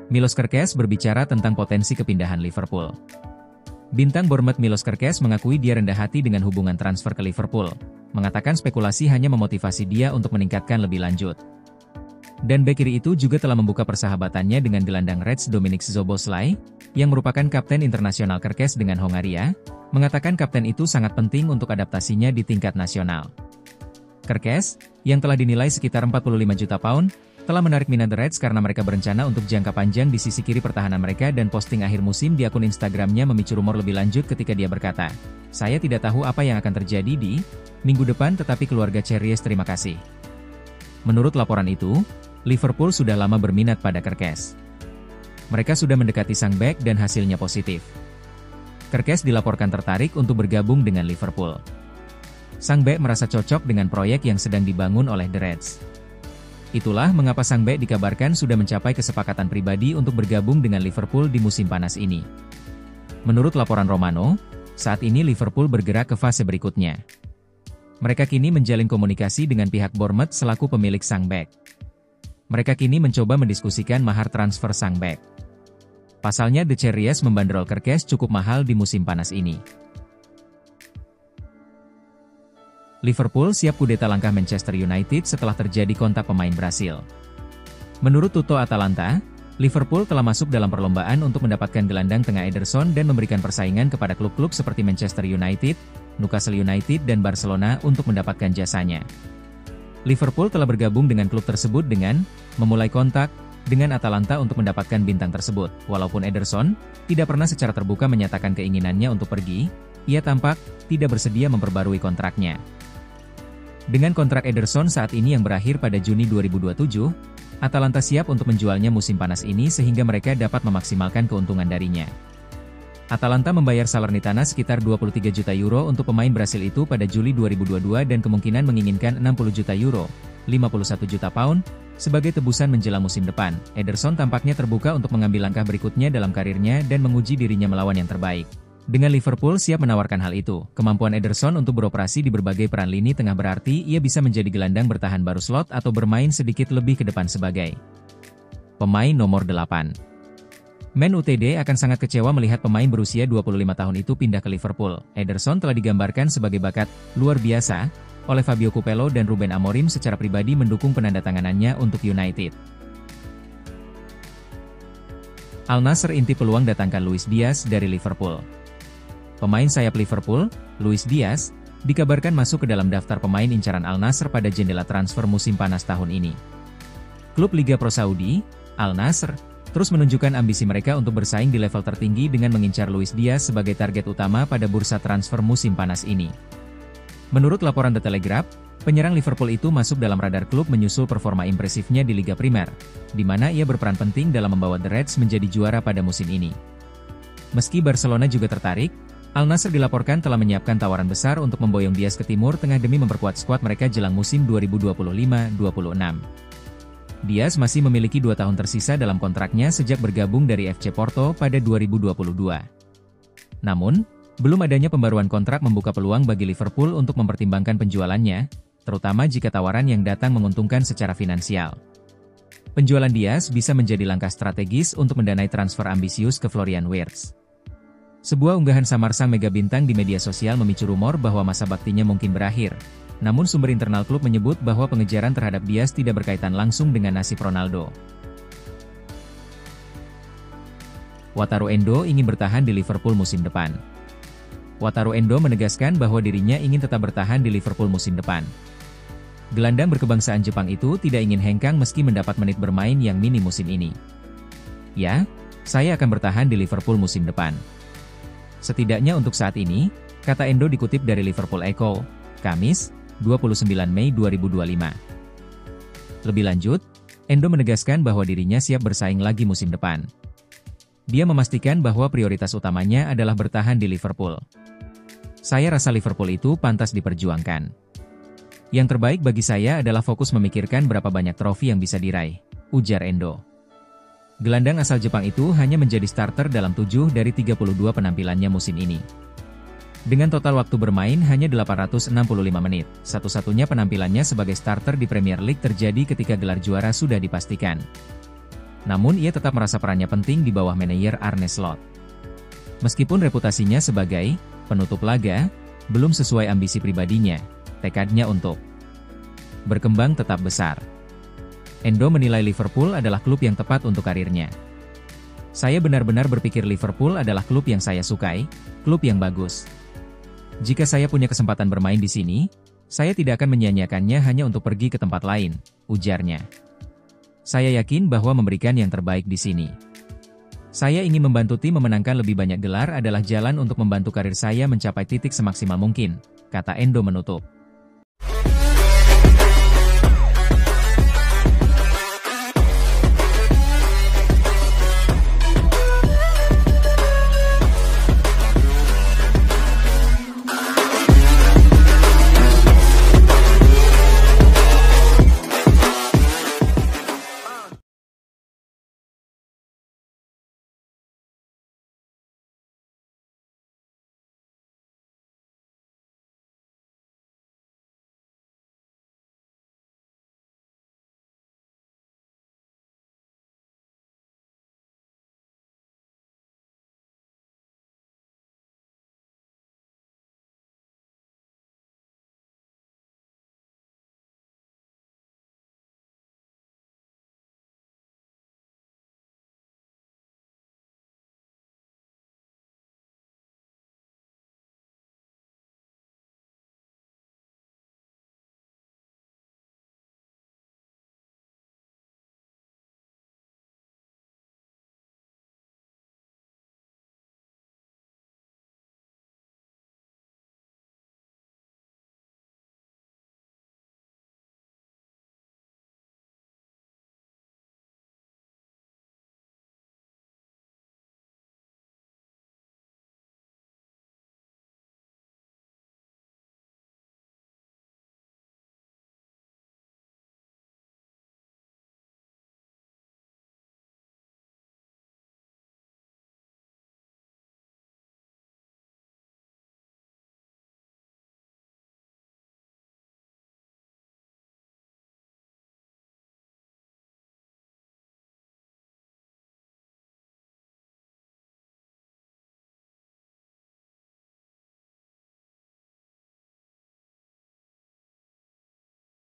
Milos Kerkez berbicara tentang potensi kepindahan Liverpool. Bintang Bournemouth Milos Kerkez mengakui dia rendah hati dengan hubungan transfer ke Liverpool, mengatakan spekulasi hanya memotivasi dia untuk meningkatkan lebih lanjut. Dan bek kiri itu juga telah membuka persahabatannya dengan gelandang Reds Dominik Szoboszlai, yang merupakan kapten internasional Kerkez dengan Hongaria, mengatakan kapten itu sangat penting untuk adaptasinya di tingkat nasional. Kerkez, yang telah dinilai sekitar 45 juta pound, telah menarik minat The Reds karena mereka berencana untuk jangka panjang di sisi kiri pertahanan mereka dan posting akhir musim di akun Instagramnya memicu rumor lebih lanjut ketika dia berkata, "Saya tidak tahu apa yang akan terjadi di minggu depan tetapi keluarga Cherries terima kasih." Menurut laporan itu, Liverpool sudah lama berminat pada Kerkez. Mereka sudah mendekati sang bek dan hasilnya positif. Kerkez dilaporkan tertarik untuk bergabung dengan Liverpool. Sang bek merasa cocok dengan proyek yang sedang dibangun oleh The Reds. Itulah mengapa sang bek dikabarkan sudah mencapai kesepakatan pribadi untuk bergabung dengan Liverpool di musim panas ini. Menurut laporan Romano, saat ini Liverpool bergerak ke fase berikutnya. Mereka kini menjalin komunikasi dengan pihak Bournemouth selaku pemilik sang bek. Mereka kini mencoba mendiskusikan mahar transfer sang bek. Pasalnya The Cherries membanderol Kerkez cukup mahal di musim panas ini. Liverpool siap kudeta langkah Manchester United setelah terjadi kontak pemain Brasil. Menurut Tutto Atalanta, Liverpool telah masuk dalam perlombaan untuk mendapatkan gelandang tengah Ederson dan memberikan persaingan kepada klub-klub seperti Manchester United, Newcastle United dan Barcelona untuk mendapatkan jasanya. Liverpool telah bergabung dengan klub tersebut dengan memulai kontak dengan Atalanta untuk mendapatkan bintang tersebut. Walaupun Ederson tidak pernah secara terbuka menyatakan keinginannya untuk pergi, ia tampak tidak bersedia memperbarui kontraknya. Dengan kontrak Ederson saat ini yang berakhir pada Juni 2027, Atalanta siap untuk menjualnya musim panas ini sehingga mereka dapat memaksimalkan keuntungan darinya. Atalanta membayar Salernitana sekitar 23 juta euro untuk pemain Brasil itu pada Juli 2022 dan kemungkinan menginginkan 60 juta euro, 51 juta pound, sebagai tebusan menjelang musim depan. Ederson tampaknya terbuka untuk mengambil langkah berikutnya dalam karirnya dan menguji dirinya melawan yang terbaik. Dengan Liverpool siap menawarkan hal itu, kemampuan Ederson untuk beroperasi di berbagai peran lini tengah berarti ia bisa menjadi gelandang bertahan baru slot atau bermain sedikit lebih ke depan sebagai pemain nomor 8. Man Utd akan sangat kecewa melihat pemain berusia 25 tahun itu pindah ke Liverpool. Ederson telah digambarkan sebagai bakat luar biasa oleh Fabio Capello dan Ruben Amorim secara pribadi mendukung penandatanganannya untuk United. Al Nassr intip peluang datangkan Luis Diaz dari Liverpool. Pemain sayap Liverpool, Luis Diaz, dikabarkan masuk ke dalam daftar pemain incaran Al Nassr pada jendela transfer musim panas tahun ini. Klub Liga Pro Saudi, Al Nassr, terus menunjukkan ambisi mereka untuk bersaing di level tertinggi dengan mengincar Luis Diaz sebagai target utama pada bursa transfer musim panas ini. Menurut laporan The Telegraph, penyerang Liverpool itu masuk dalam radar klub menyusul performa impresifnya di Liga Primer, di mana ia berperan penting dalam membawa The Reds menjadi juara pada musim ini. Meski Barcelona juga tertarik, Al Nassr dilaporkan telah menyiapkan tawaran besar untuk memboyong Diaz ke Timur Tengah demi memperkuat skuad mereka jelang musim 2025-26. Diaz masih memiliki 2 tahun tersisa dalam kontraknya sejak bergabung dari FC Porto pada 2022. Namun, belum adanya pembaruan kontrak membuka peluang bagi Liverpool untuk mempertimbangkan penjualannya, terutama jika tawaran yang datang menguntungkan secara finansial. Penjualan Diaz bisa menjadi langkah strategis untuk mendanai transfer ambisius ke Florian Wirtz. Sebuah unggahan samar sang mega bintang di media sosial memicu rumor bahwa masa baktinya mungkin berakhir. Namun sumber internal klub menyebut bahwa pengejaran terhadap Diaz tidak berkaitan langsung dengan nasib Ronaldo. Wataru Endo ingin bertahan di Liverpool musim depan. Wataru Endo menegaskan bahwa dirinya ingin tetap bertahan di Liverpool musim depan. Gelandang berkebangsaan Jepang itu tidak ingin hengkang meski mendapat menit bermain yang minim musim ini. "Ya, saya akan bertahan di Liverpool musim depan. Setidaknya untuk saat ini," kata Endo dikutip dari Liverpool Echo, Kamis, 29 Mei 2025. Lebih lanjut, Endo menegaskan bahwa dirinya siap bersaing lagi musim depan. Dia memastikan bahwa prioritas utamanya adalah bertahan di Liverpool. "Saya rasa Liverpool itu pantas diperjuangkan. Yang terbaik bagi saya adalah fokus memikirkan berapa banyak trofi yang bisa diraih," ujar Endo. Gelandang asal Jepang itu hanya menjadi starter dalam 7 dari 32 penampilannya musim ini. Dengan total waktu bermain hanya 865 menit, satu-satunya penampilannya sebagai starter di Premier League terjadi ketika gelar juara sudah dipastikan. Namun ia tetap merasa perannya penting di bawah manajer Arne Slot. Meskipun reputasinya sebagai penutup laga belum sesuai ambisi pribadinya, tekadnya untuk berkembang tetap besar. Endo menilai Liverpool adalah klub yang tepat untuk karirnya. Saya benar-benar berpikir Liverpool adalah klub yang saya sukai, klub yang bagus. Jika saya punya kesempatan bermain di sini, saya tidak akan menyia-nyiakannya hanya untuk pergi ke tempat lain, ujarnya. Saya yakin bahwa memberikan yang terbaik di sini. Saya ingin membantu tim memenangkan lebih banyak gelar adalah jalan untuk membantu karir saya mencapai titik semaksimal mungkin, kata Endo menutup.